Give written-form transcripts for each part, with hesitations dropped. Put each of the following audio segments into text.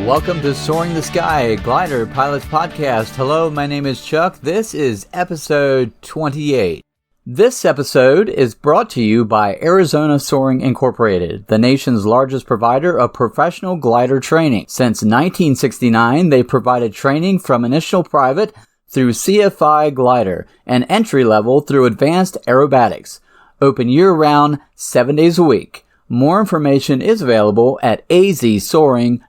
Welcome to Soaring the Sky, a glider pilot's podcast. Hello, my name is Chuck. This is episode 28. This episode is brought to you by Arizona Soaring Incorporated, the nation's largest provider of professional glider training. Since 1969, they provided training from initial private through CFI glider and entry level through advanced aerobatics. Open year-round, 7 days a week. More information is available at azsoaring.com.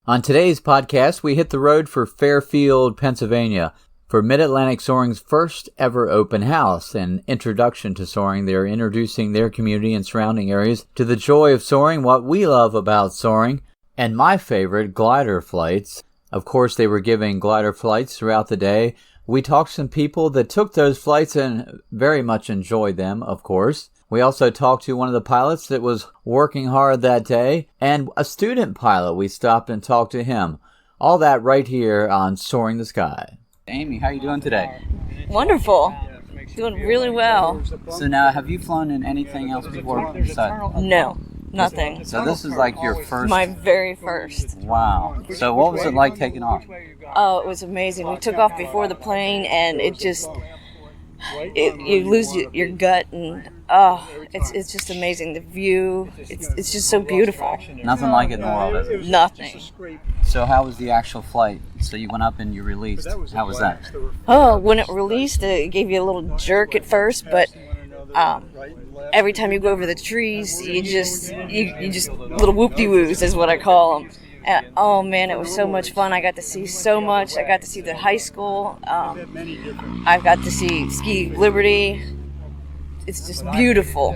On today's podcast, we hit the road for Fairfield, Pennsylvania, for Mid Atlantic Soaring's first ever open house and introduction to soaring. They're introducing their community and surrounding areas to the joy of soaring, what we love about soaring, and my favorite, glider flights. Of course, they were giving glider flights throughout the day. We talked to some people that took those flights and very much enjoyed them, of course. We also talked to one of the pilots that was working hard that day, and a student pilot. We stopped and talked to him. All that right here on Soaring the Sky. Amy, how are you doing today? Wonderful. Doing really well. So now, have you flown in anything else before? No, nothing. So this is like your first? My very first. Wow. So what was it like taking off? Oh, it was amazing. We took off before the plane, and it just... you lose your gut, and it's just amazing. The view, it's just so beautiful. Nothing like it in the world, is it? Nothing. So how was the actual flight? So you went up and you released. How was that? Oh, when it released, it gave you a little jerk at first, but every time you go over the trees, you just little whoop-de-woos is what I call them. And, oh man, it was so much fun. I got to see so much. I got to see the high school. I got to see Ski Liberty. It's just beautiful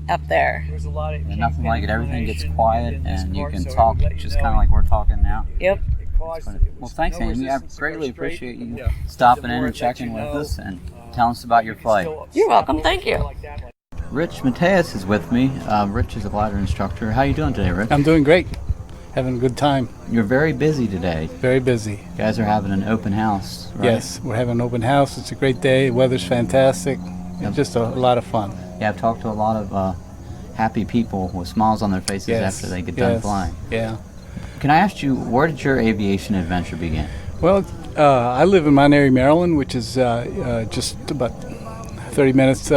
up there. And nothing like it. Everything gets quiet and you can talk just kind of like we're talking now. Yep. Well, thanks, Amy. I greatly appreciate you stopping in and checking with us and telling us about your flight. You're welcome. Thank you. Rich Mateus is with me. Rich is a glider instructor. How are you doing today, Rich? I'm doing great. Having a good time. You're very busy today. Very busy. You guys are having an open house, right? Yes, we're having an open house. It's a great day. The weather's fantastic. It's just a lot of fun. Yeah, I've talked to a lot of happy people with smiles on their faces after they get done flying. Yeah. Can I ask you, where did your aviation adventure begin? Well, I live in Mount Airy, Maryland, which is just about 30 minutes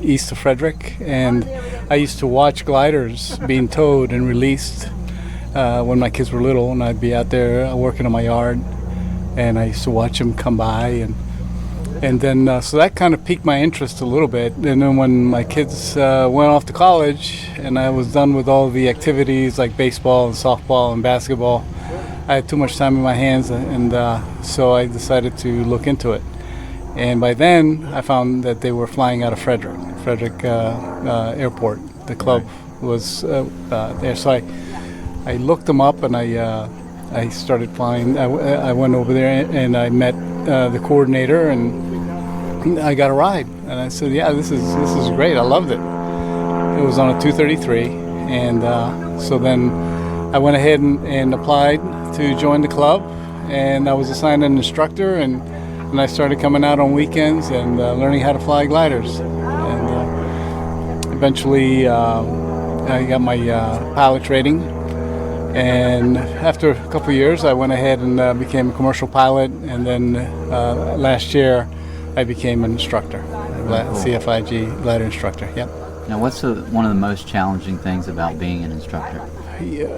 east of Frederick, and I used to watch gliders being towed and released when my kids were little, and I'd be out there working in my yard, and I used to watch them come by, and then so that kind of piqued my interest a little bit. And then when my kids went off to college and I was done with all the activities like baseball and softball and basketball, I had too much time in my hands, and so I decided to look into it. And by then, I found that they were flying out of Frederick Airport. The club was there, so I looked them up, and I started flying. I went over there and I met the coordinator, and I got a ride. And I said, "Yeah, this is great. I loved it." It was on a 233, and so then I went ahead and applied to join the club, and I was assigned an instructor, and I started coming out on weekends and learning how to fly gliders. And eventually I got my pilot training. And after a couple of years, I went ahead and became a commercial pilot. And then last year, I became an instructor, CFIG glider instructor. Yep. Now, what's one of the most challenging things about being an instructor?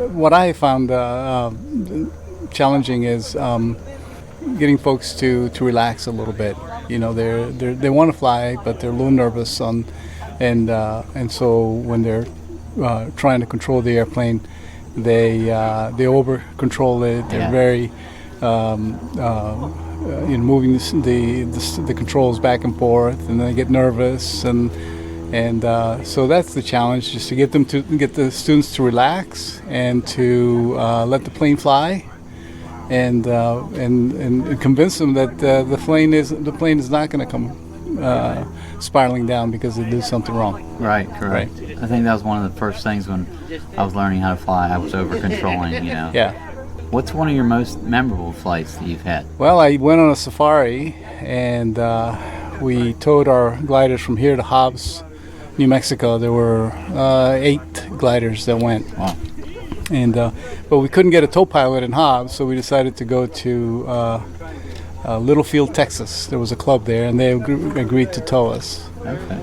What I found challenging is getting folks to relax a little bit. You know, they want to fly, but they're a little nervous and so when they're trying to control the airplane, they over control it. They're very moving the controls back and forth, and they get nervous, and so that's the challenge, just to get the students to relax and to let the plane fly. And convince them that the plane is not going to come spiraling down because they do something wrong. Right, correct. Right. I think that was one of the first things when I was learning how to fly. I was over controlling, Yeah. What's one of your most memorable flights that you've had? Well, I went on a safari, and we towed our gliders from here to Hobbs, New Mexico. There were 8 gliders that went. Wow. And but we couldn't get a tow pilot in Hobbs, so we decided to go to Littlefield, Texas. There was a club there, and they agreed to tow us. Okay.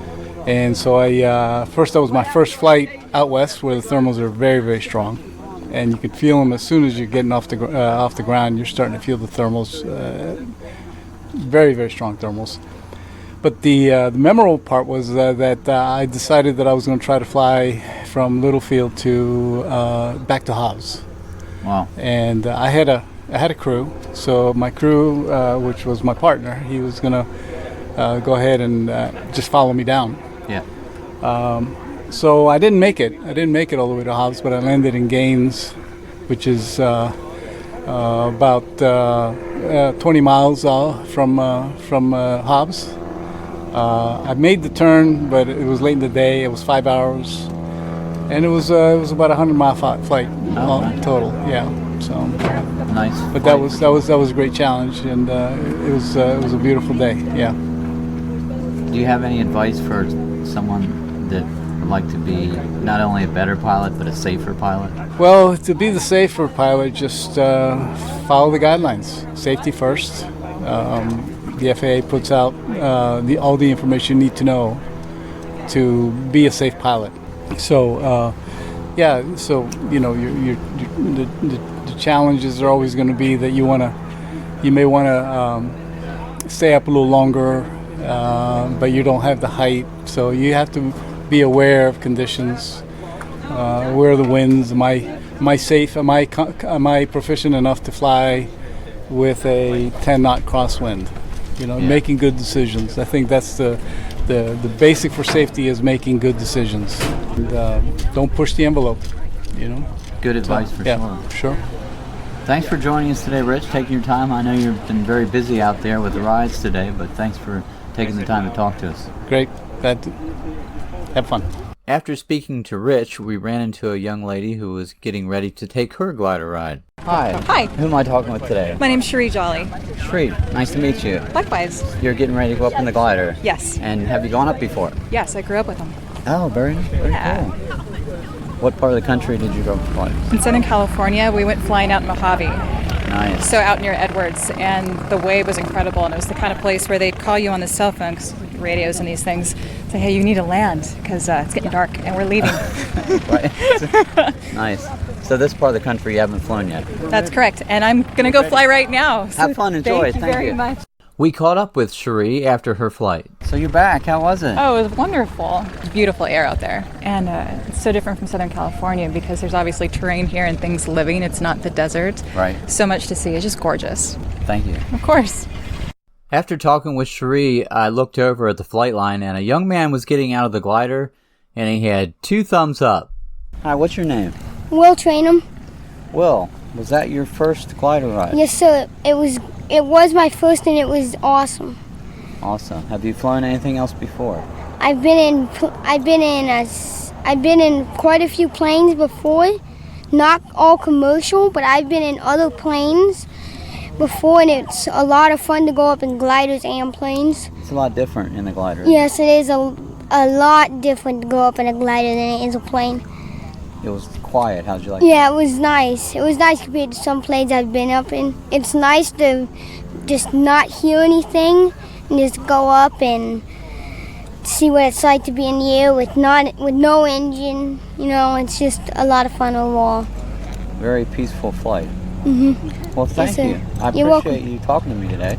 And so that was my first flight out west, where the thermals are very, very strong, and you can feel them as soon as you're getting off the ground. You're starting to feel the thermals, very, very strong thermals. But the memorable part was that I decided that I was going to try to fly from Littlefield to back to Hobbs. Wow. And I had a crew, so my crew, which was my partner, he was going to go ahead and just follow me down. Yeah. So I didn't make it. I didn't make it all the way to Hobbs, but I landed in Gaines, which is about 20 miles from Hobbs. I made the turn, but it was late in the day. It was 5 hours, and it was about a 100-mile flight total. Yeah. So Nice. But that was a great challenge, and it was a beautiful day. Yeah. Do you have any advice for someone that would like to be not only a better pilot but a safer pilot? Well, to be the safer pilot, just follow the guidelines. Safety first. The FAA puts out all the information you need to know to be a safe pilot. So, So the challenges are always going to be that you may want to stay up a little longer, but you don't have the height. So you have to be aware of conditions, aware of the winds. Am I safe? Am I proficient enough to fly with a 10-knot crosswind? Making good decisions. I think that's the basic for safety is making good decisions. And, don't push the envelope. Good advice for sure. Sure. Thanks for joining us today, Rich, taking your time. I know you've been very busy out there with the rides today, but thanks for taking the time to talk to us. Great. Have fun. After speaking to Rich, we ran into a young lady who was getting ready to take her glider ride. Hi. Hi. Who am I talking with today? My name's Cheri Jolly. Cheri, nice to meet you. Likewise. You're getting ready to go up in the glider. Yes. And have you gone up before? Yes, I grew up with them. Oh, very cool. What part of the country did you go fly? In Southern California, we went flying out in Mojave. Nice. So out near Edwards, and the wave was incredible, and it was the kind of place where they'd call you on the cell phone, 'cause radios and these things, say, hey, you need to land, because it's getting dark, and we're leaving. Right. Nice. So this part of the country you haven't flown yet? That's correct, and I'm going to go fly right now. So have fun, enjoy. Thank you very much. We caught up with Cheri after her flight. So you're back. How was it? Oh, it was wonderful. Beautiful air out there. And it's so different from Southern California because there's obviously terrain here and things living. It's not the desert. Right. So much to see. It's just gorgeous. Thank you. Of course. After talking with Cheri, I looked over at the flight line and a young man was getting out of the glider and he had 2 thumbs up. Hi, what's your name? Will Trainum. Will, was that your first glider ride? Yes, sir. It was my first, and it was awesome. Awesome. Have you flown anything else before? I've been in quite a few planes before, not all commercial, but I've been in other planes before, and it's a lot of fun to go up in gliders and planes. It's a lot different in the glider. Yes, it is a lot different to go up in a glider than it is a plane. It was quiet. How'd you like Yeah, it was nice. It was nice compared to some planes I've been up in. It's nice to just not hear anything and just go up and see what it's like to be in the air with no engine. It's just a lot of fun overall. Very peaceful flight. Mm-hmm. Well, thank you. I You're welcome. appreciate you talking to me today.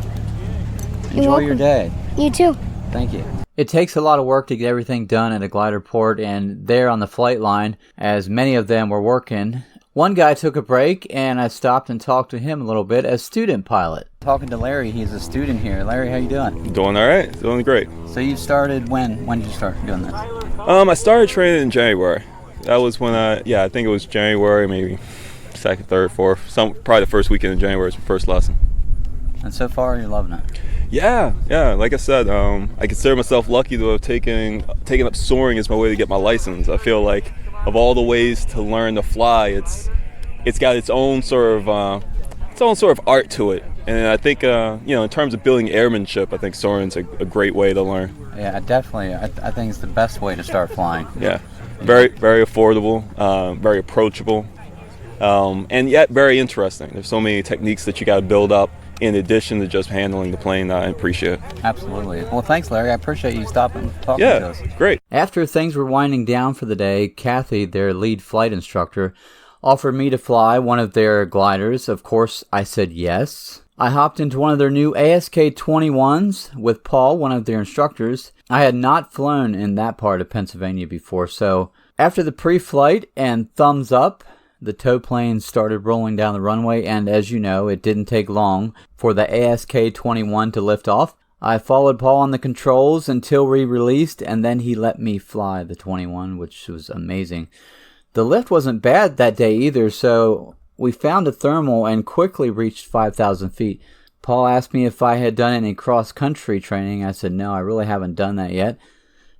You're Enjoy your welcome. day. You too. Thank you. It takes a lot of work to get everything done at a glider port, and there on the flight line, as many of them were working, one guy took a break, and I stopped and talked to him a little bit as student pilot. Talking to Larry, he's a student here. Larry, how you doing? Doing all right. Doing great. So you started when? When did you start doing this? I started training in January. That was when I think it was January, maybe 2nd, 3rd, 4th. Probably the first weekend in January was my first lesson. And so far, you're loving it. Yeah. Like I said, I consider myself lucky to have taken up soaring as my way to get my license. I feel like of all the ways to learn to fly, it's got its own sort of art to it. And I think in terms of building airmanship, I think soaring's a great way to learn. Yeah, definitely. I think it's the best way to start flying. Yeah, very very affordable, very approachable. and yet very interesting. There's so many techniques that you got to build up in addition to just handling the plane that I appreciate. Absolutely. Well, thanks, Larry. I appreciate you stopping and talking to us. Great. After things were winding down for the day, Kathy, their lead flight instructor, offered me to fly one of their gliders. Of course, I said yes. I hopped into one of their new ASK-21s with Paul, one of their instructors. I had not flown in that part of Pennsylvania before, so after the pre-flight and thumbs up, the tow plane started rolling down the runway, and as you know, it didn't take long for the ASK-21 to lift off. I followed Paul on the controls until we released, and then he let me fly the 21, which was amazing. The lift wasn't bad that day either, so we found a thermal and quickly reached 5,000 feet. Paul asked me if I had done any cross-country training. I said, no, I really haven't done that yet.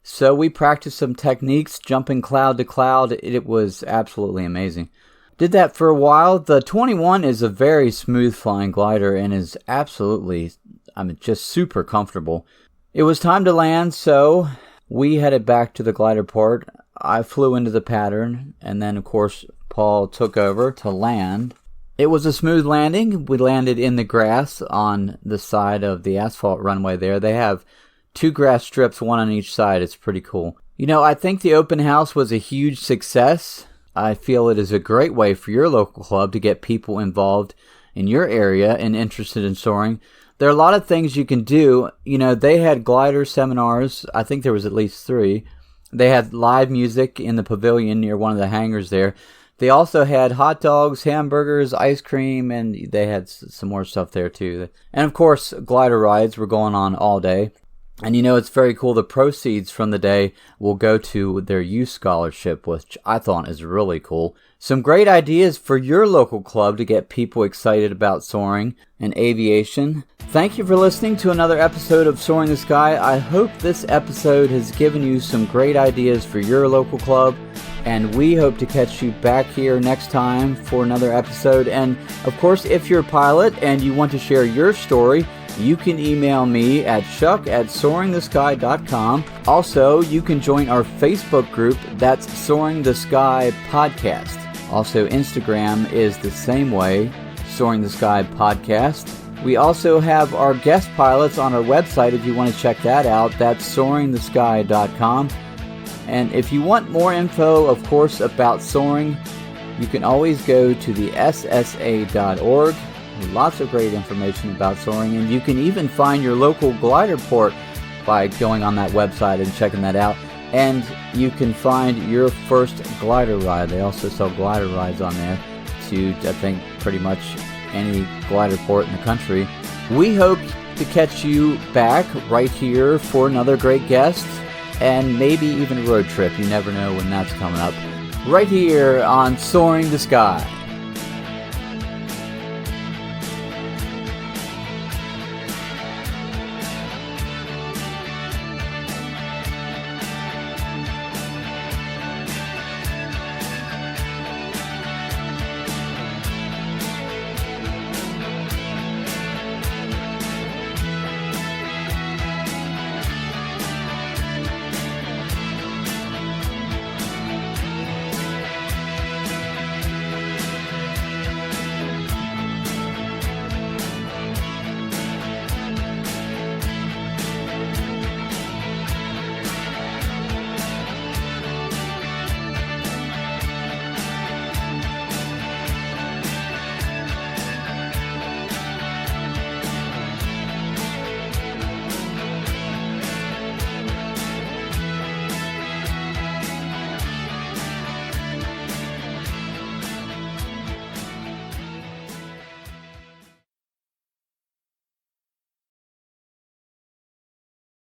So we practiced some techniques, jumping cloud to cloud. It was absolutely amazing. Did that for a while. The 21 is a very smooth flying glider and is absolutely, just super comfortable. It was time to land, so we headed back to the glider port. I flew into the pattern, and then, of course, Paul took over to land. It was a smooth landing. We landed in the grass on the side of the asphalt runway there. They have 2 grass strips, one on each side. It's pretty cool. I think the open house was a huge success. I feel it is a great way for your local club to get people involved in your area and interested in soaring. There are a lot of things you can do. They had glider seminars. I think there was at least 3. They had live music in the pavilion near one of the hangars there. They also had hot dogs, hamburgers, ice cream, and they had some more stuff there too. And of course, glider rides were going on all day. And it's very cool. The proceeds from the day will go to their youth scholarship, which I thought is really cool. Some great ideas for your local club to get people excited about soaring and aviation. Thank you for listening to another episode of Soaring the Sky. I hope this episode has given you some great ideas for your local club. And we hope to catch you back here next time for another episode. And of course, if you're a pilot and you want to share your story, you can email me at chuck@soaringthesky.com. Also, you can join our Facebook group, that's Soaring the Sky Podcast. Also, Instagram is the same way, Soaring the Sky Podcast. We also have our guest pilots on our website if you want to check that out. That's soaringthesky.com. And if you want more info, of course, about soaring, you can always go to the ssa.org. Lots of great information about soaring, and you can even find your local glider port by going on that website and checking that out. And you can find your first glider ride. They also sell glider rides on there to, I think, pretty much any glider port in the country. We hope to catch you back right here for another great guest and maybe even a road trip. You never know when that's coming up. Right here on Soaring the Sky.